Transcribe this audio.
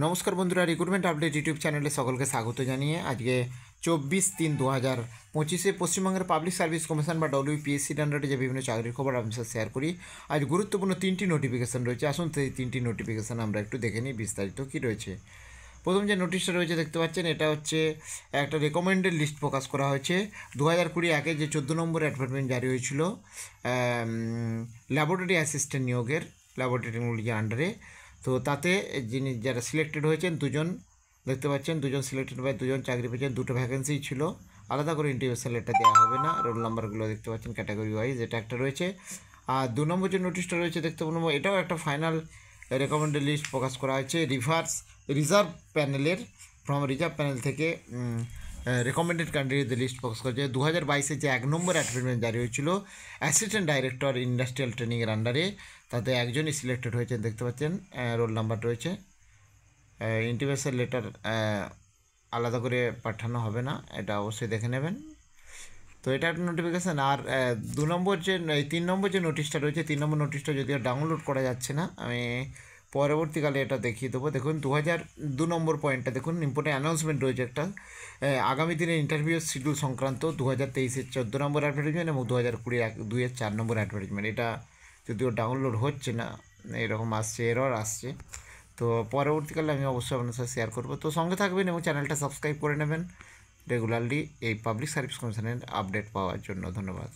নমস্কার বন্ধুরা, recruitment update YouTube চ্যানেলে সকলকে স্বাগত জানিয়ে আজকে 24/3/2025 পশ্চিমবঙ্গের পাবলিক সার্ভিস কমিশন বা WPSCর আন্ডারে যে বিভিন্ন চাকরির খবর আপনার সাথে শেয়ার করি। আজ গুরুত্বপূর্ণ 3টি নোটিফিকেশান রয়েছে। আসুন সেই 3টি নোটিফিকেশান আমরা একটু দেখে নিই বিস্তারিত কী রয়েছে। প্রথম যে নোটিশটা রয়েছে দেখতে পাচ্ছেন, এটা হচ্ছে একটা রেকমেন্ডেড লিস্ট প্রকাশ করা হয়েছে। 2020 যে 14 নম্বর অ্যাডভার্টাইজমেন্ট জারি হয়েছিল ল্যাবরেটরি অ্যাসিস্ট্যান্ট নিয়োগের, ল্যাবরেটরি টেকনোলজির আন্ডারে। তো তাতে যারা সিলেক্টেড হয়েছেন দুজন দেখতে পাচ্ছেন, দুজন সিলেক্টেড বাই দুজন চাকরি পেয়েছেন। দুটো ভ্যাকেন্সি ছিল, আলাদা করে ইন্টারভিউ লেটার দেওয়া হবে না। রোল নাম্বারগুলো দেখতে পাচ্ছেন ক্যাটাগরি ওয়াইজ, এটা একটা রয়েছে। আর 2 নম্বর যে নোটিশটা রয়েছে দেখতে পাবো, এটাও একটা ফাইনাল রেকমেন্ডেড লিস্ট প্রকাশ করা হয়েছে রিজার্ভ প্যানেলের, রিজার্ভ প্যানেল থেকে রেকমেন্ডেড ক্যান্ডিডেটদের লিস্ট প্রকাশ করেছে। 2022 যে 1 নম্বর অ্যাডভার্টাইজমেন্ট জারি হয়েছিল অ্যাসিস্ট্যান্ট ডাইরেক্টর ইন্ডাস্ট্রিয়াল ট্রেনিংয়ের আন্ডারে, তাতে একজনই সিলেক্টেড হয়েছেন দেখতে পাচ্ছেন, রোল নাম্বার রয়েছে। ইন্টারভিউ লেটার আলাদা করে পাঠানো হবে না, এটা অবশ্যই দেখে নেবেন। তো এটা একটা নোটিফিকেশান। আর 3 নম্বর যে নোটিশটা রয়েছে, 3 নম্বর নোটিশটা যদিও ডাউনলোড করা যাচ্ছে না, আমি পরবর্তীকালে এটা দেখিয়ে দেবো। দেখুন 2 নম্বর পয়েন্টটা দেখুন, ইম্পর্টেন্ট অ্যানাউন্সমেন্ট রয়েছে একটা। আগামী দিনের ইন্টারভিউ শিডিউল সংক্রান্ত 2023-এর 14 নম্বর অ্যাডভার্টাইজমেন্ট এবং 2020-2-এর 4 নম্বর অ্যাডভার্টাইজমেন্ট। এটা যদিও ডাউনলোড হচ্ছে না, এরকম আসছে, এরর আসছে। তো পরবর্তীকালে আমি অবশ্যই আপনার সাথে শেয়ার করবো। তো সঙ্গে থাকবেন এবং চ্যানেলটা সাবস্ক্রাইব করে নেবেন রেগুলারলি এই পাবলিক সার্ভিস কমিশনের আপডেট পাওয়ার জন্য। ধন্যবাদ।